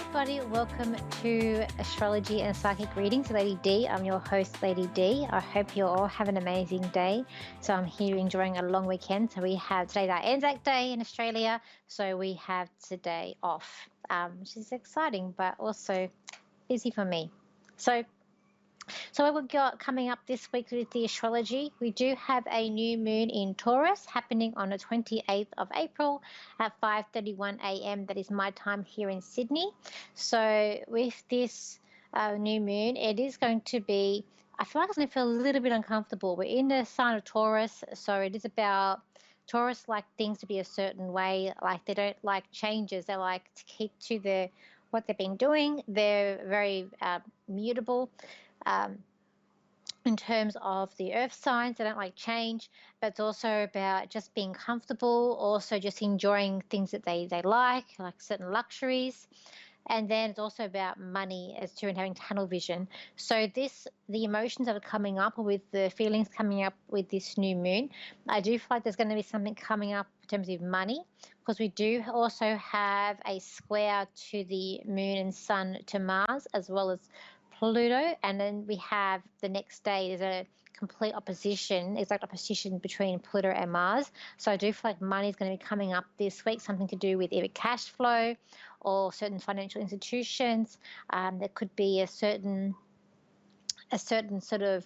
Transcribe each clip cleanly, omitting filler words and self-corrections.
everybody. Welcome to Astrology and Psychic Readings. Lady D. I'm your host, Lady D. I hope you all have an amazing day. So I'm here enjoying a long weekend. So we have today our Anzac Day in Australia. So we have today off, which is exciting, but also busy for me. So what we've got coming up this week with the astrology, we do have a new moon in Taurus happening on the 28th of April at 5:31 a.m. That is my time here in Sydney. So with this new moon, it is going to be, I feel like it's going to feel a little bit uncomfortable. We're in the sign of Taurus, so it is about Taurus like things to be a certain way, like they don't like changes. They like to keep to what they've been doing. They're very mutable. In terms of the earth signs, they don't like change, but it's also about just being comfortable, also just enjoying things that they like certain luxuries. And then it's also about money as to and having tunnel vision. So the emotions that are coming up, or with the feelings coming up with this new moon, I do feel like there's going to be something coming up in terms of money, because we do also have a square to the moon and sun to Mars, as well as Pluto, and then we have the next day there's a complete opposition, exact opposition between Pluto and Mars. So I do feel like money is going to be coming up this week, something to do with either cash flow or certain financial institutions. There could be a certain sort of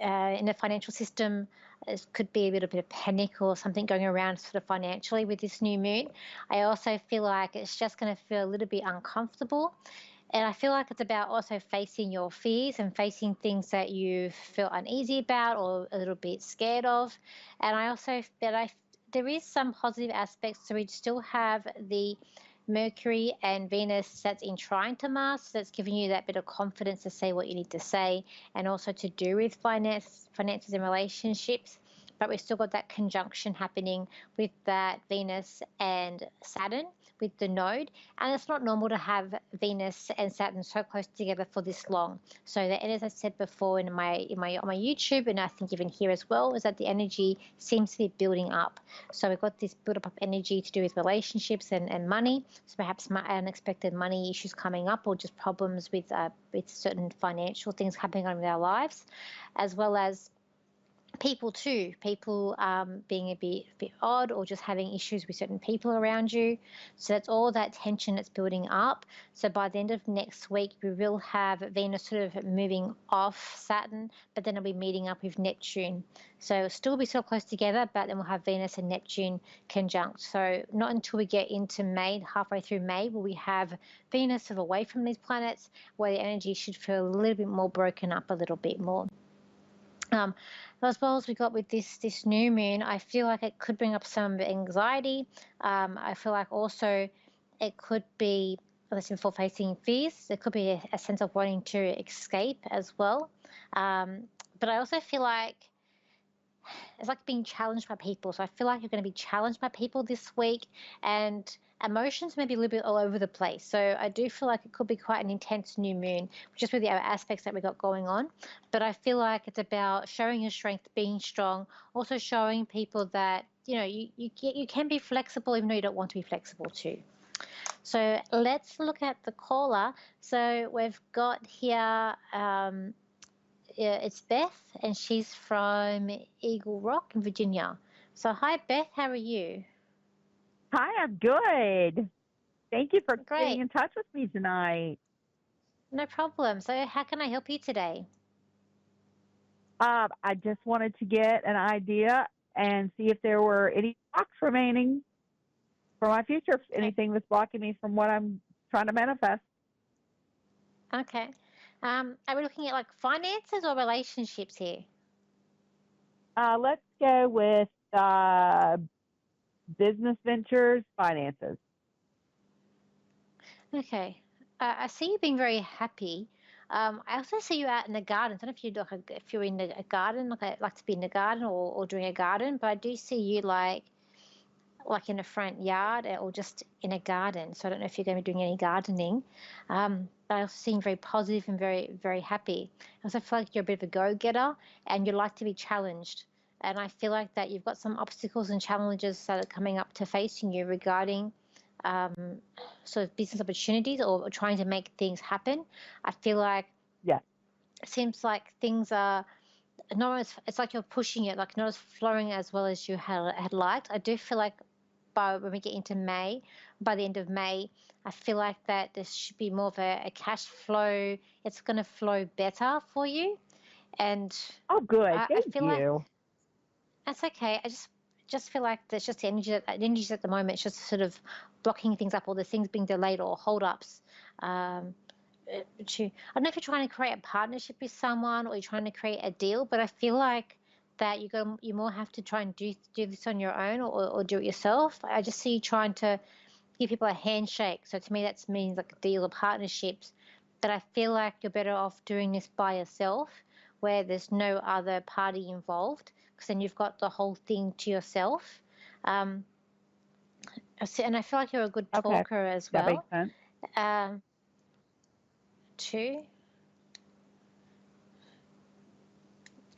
in the financial system. It could be a little bit of panic or something going around sort of financially with this new moon. I also feel like it's just going to feel a little bit uncomfortable. And I feel like it's about also facing your fears and facing things that you feel uneasy about or a little bit scared of. And I also that there is some positive aspects. So we still have the Mercury and Venus that's in trine to Mars. So that's giving you that bit of confidence to say what you need to say, and also to do with finances and relationships. But we've still got that conjunction happening with that Venus and Saturn with the node. And it's not normal to have Venus and Saturn so close together for this long. So that, as I said before on my YouTube, and I think even here as well, is that the energy seems to be building up. So we've got this build up of energy to do with relationships and money. So perhaps unexpected money issues coming up, or just problems with certain financial things happening on in our lives, as well as people too, being a bit odd, or just having issues with certain people around you. So that's all that tension that's building up. So by the end of next week, we will have Venus sort of moving off Saturn, but then it'll be meeting up with Neptune. So it'll still be so close together, but then we'll have Venus and Neptune conjunct. So not until we get into May, halfway through May, will we have Venus sort of away from these planets, where the energy should feel a little bit more broken up a little bit more. As well as we got with this new moon, I feel like it could bring up some anxiety. I feel like also it could be, listen, for facing fears. There could be a sense of wanting to escape as well. But I also feel like it's like being challenged by people. So I feel like you're going to be challenged by people this week, and emotions may be a little bit all over the place. So I do feel like it could be quite an intense new moon, just with the other aspects that we got going on. But I feel like it's about showing your strength, being strong, also showing people that, you can be flexible even though you don't want to be flexible too. So let's look at the caller. So we've got here, it's Beth, and she's from Eagle Rock in Virginia. So hi, Beth, how are you? Hi, I'm good. Thank you for Great. getting in touch with me tonight. No problem. So how can I help you today? I just wanted to get an idea and see if there were any blocks remaining for my future, if anything was blocking me from what I'm trying to manifest. Okay. Are we looking at like finances or relationships here? Let's go with business ventures, finances. Okay. I see you being very happy. I also see you out in the garden. I don't know if if you're in a garden, like to be in the garden or doing a garden, but I do see you like in a front yard or just in a garden. So I don't know if you're going to be doing any gardening. But I also seem very positive and very, very happy. I also feel like you're a bit of a go-getter and you like to be challenged. And I feel like that you've got some obstacles and challenges that are coming up to facing you regarding um, sort of business opportunities or trying to make things happen. I feel like Yeah. it seems like things are not as, it's like you're pushing it, like not as flowing as well as you had liked. I do feel like by when we get into May, by the end of May, I feel like that there should be more of a cash flow. It's going to flow better for you. And Oh, good. I Thank feel like you. that's okay. I just feel like there's just the energy the energies at the moment. It's just sort of blocking things up, or the things being delayed or hold ups. Um, I don't know if you're trying to create a partnership with someone or you're trying to create a deal, but I feel like that you more have to try and do this on your own or do it yourself. I just see you trying to give people a handshake. So to me, that means like a deal or partnerships. But I feel like you're better off doing this by yourself, where there's no other party involved, because then you've got the whole thing to yourself. Um, and I feel like you're a good Okay. talker as That makes well. sense. Um, too.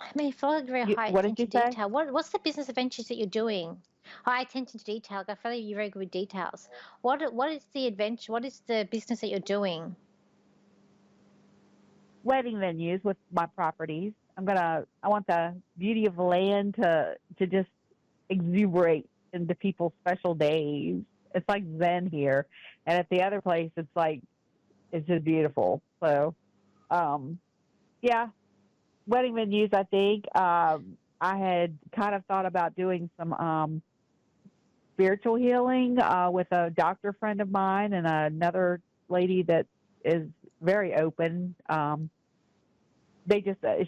I mean, you feel like very high What did you attention to say? detail. What's the business adventures that you're doing? High attention to detail. I feel like you're very good with details. What is the adventure? What is the business that you're doing? Wedding venues with my properties. I want the beauty of the land to just exuberate into people's special days. It's like Zen here. And at the other place it's like it's just beautiful. So um yeah, wedding venues I think. I had kind of thought about doing some spiritual healing with a doctor friend of mine and another lady that is very open.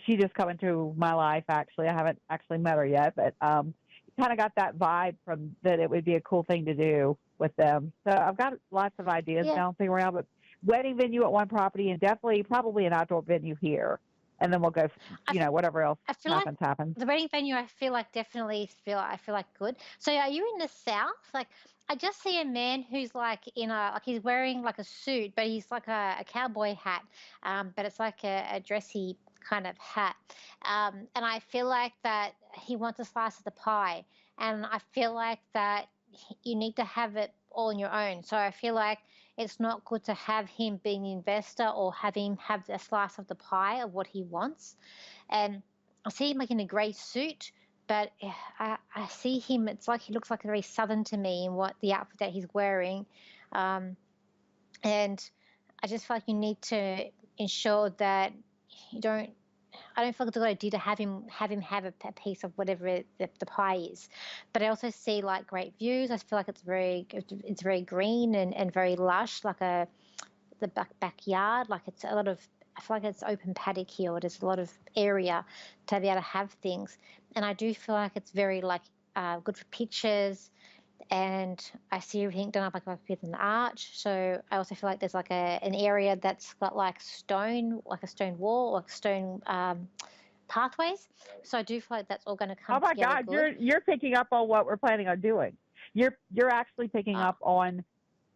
She just come into my life. Actually, I haven't actually met her yet, but kind of got that vibe from that. It would be a cool thing to do with them. So I've got lots of ideas Yeah, bouncing around, but wedding venue at one property and definitely probably an outdoor venue here, and then we'll go. I, Whatever else I feel like happens. the wedding venue. I feel like definitely feel. I feel like good. So are you in the south? Like I just see a man who's like in a like he's wearing like a suit, but he's like a cowboy hat. But it's like a dressy kind of hat. And I feel like that he wants a slice of the pie, and I feel like that you need to have it all on your own. So I feel like it's not good to have him being an investor or have him have a slice of the pie of what he wants. And I see him like in a grey suit, but I see him. It's like he looks like very southern to me in what the outfit that he's wearing, um, and I just feel like you need to ensure that you don't. I don't feel like it's a good idea to have a piece of whatever the pie is, but I also see like great views. I feel like it's very green and very lush, like the backyard. Like it's a lot of, I feel like it's open paddock here. There's a lot of area to be able to have things, and I do feel like it's very like good for pictures. And I see everything done up like with an arch. So I also feel like there's like an area that's got like stone, like a stone wall, like stone pathways. So I do feel like that's all going to Oh come my together God, good. you're picking up on what we're planning on doing. You're actually picking Oh, up on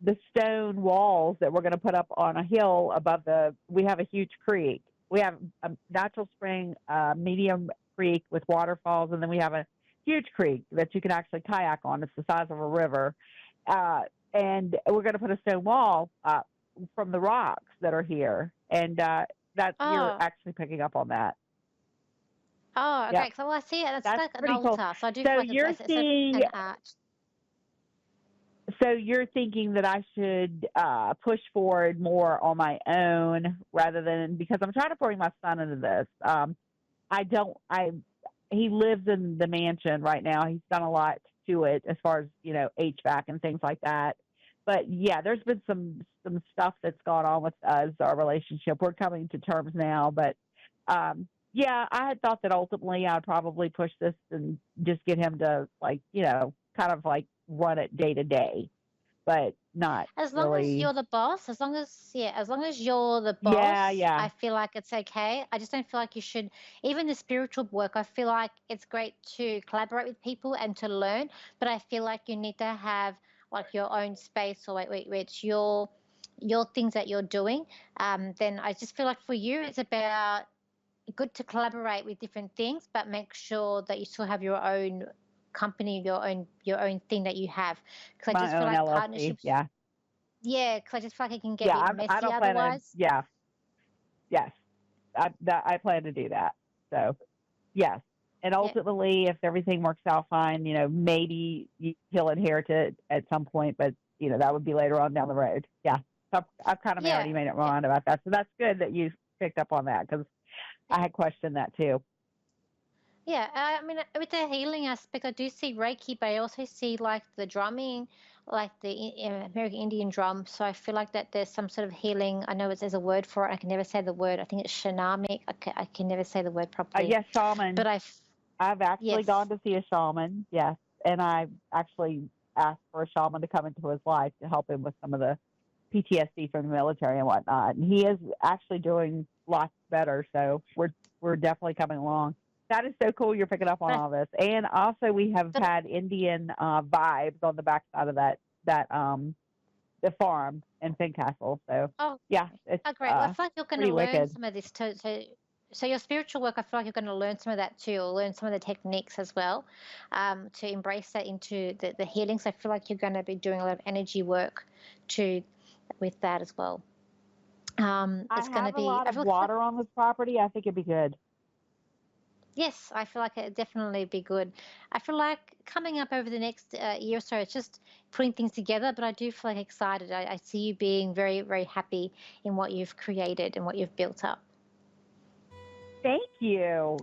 the stone walls that we're going to put up on a hill above the. We have a huge creek. We have a natural spring, medium creek with waterfalls, and then we have a huge creek that you can actually kayak on. It's the size of a river, uh, and we're going to put a stone wall from the rocks that are here, and that you're oh, actually picking up on that. oh, Yep, okay. So I see it. It's that's like an pretty cool. altar. So I do So feel like you're it's seeing an arch. So you're thinking that I should push forward more on my own rather than because I'm trying to bring my son into this. I don't. I He lives in the mansion right now. He's done a lot to it as far as HVAC and things like that. But yeah, there's been some stuff that's gone on with us, our relationship. We're coming to terms now, but yeah, I had thought that ultimately I'd probably push this and just get him to kind of like run it day to day, but not As long as really. you're the boss, as long as you're the Yeah, boss, yeah. I feel like it's okay. I just don't feel like you should, even the spiritual work, I feel like it's great to collaborate with people and to learn, but I feel like you need to have like your own space or where it's your things that you're doing. Then I just feel like for you, it's about good to collaborate with different things, but make sure that you still have your own company, your own thing that you have. Because I My just feel own like LLC. partnerships, Yeah. yeah, because I just feel like it can get a Yeah. bit I messy don't plan to. otherwise. Yeah. Yes. I plan to do that. So yes. And Yeah, ultimately, if everything works out fine, maybe he'll inherit it at some point, but that would be later on down the road. Yeah. So I've kind of yeah, already made up my yeah, mind about that. So that's good that you picked up on that because yeah. I had questioned that too. Yeah, I mean, with the healing aspect, I do see Reiki, but I also see like the drumming, like the American Indian drum. So I feel like that there's some sort of healing. I know there's a word for it. I can never say the word. I think it's shamanic. I can never say the word properly. Yes, shaman. But I've actually yes, gone to see a shaman. Yes, and I actually asked for a shaman to come into his life to help him with some of the PTSD from the military and whatnot. And he is actually doing lots better. So we're definitely coming along. That is so cool. You're picking up on but all this. And also, we have but had Indian vibes on the backside of that the farm in Fincastle. So oh, yeah, it's oh, great. Well, I feel like you're going to pretty learn wicked. some of this too. So your spiritual work, I feel like you're going to learn some of that too, or learn some of the techniques as well, to embrace that into the healing. So I feel like you're going to be doing a lot of energy work to with that as well. I It's going to have a be. lot I of feel like, water on this property. I think it'd be good. yes, I feel like it definitely be good. I feel like coming up over the next year or so, it's just putting things together. But I do feel like excited. I see you being very, very happy in what you've created and what you've built up. Thank you.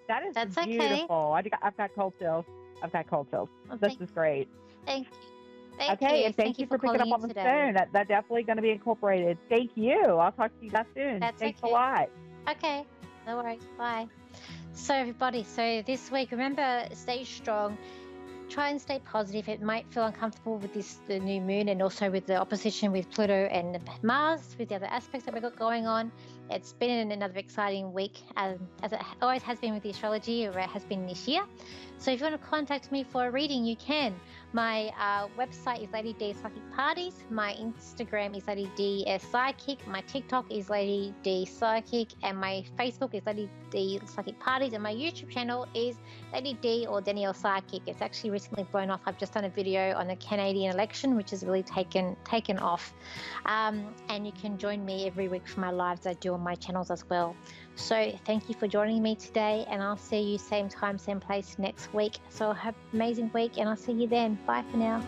That is That's okay. beautiful. I've got cold chills. I've got cold chills. Well, This is great. thank you. Thank Okay, you. and thank Thank you you for for picking calling up in on the today. phone. That definitely going to be incorporated. Thank you. I'll talk to you guys soon. That's Thanks a okay. lot. Okay. No worries. Bye. So, everybody, so this week, remember, stay strong. Try and stay positive. It might feel uncomfortable with the new moon and also with the opposition with Pluto and Mars, with the other aspects that we've got going on. It's been another exciting week, as it always has been with the astrology, or it has been this year. So if you want to contact me for a reading, you can. My website is Lady D Psychic Parties. My Instagram is Lady D S Psychic. My TikTok is Lady D Psychic, and my Facebook is Lady D Psychic Parties, and my YouTube channel is Lady D or Danielle Psychic. It's actually recently blown off. I've just done a video on the Canadian election, which has really taken off. And you can join me every week for my lives I do on my channels as well. So thank you for joining me today, and I'll see you same time, same place next week. So have an amazing week, and I'll see you then. Bye for now.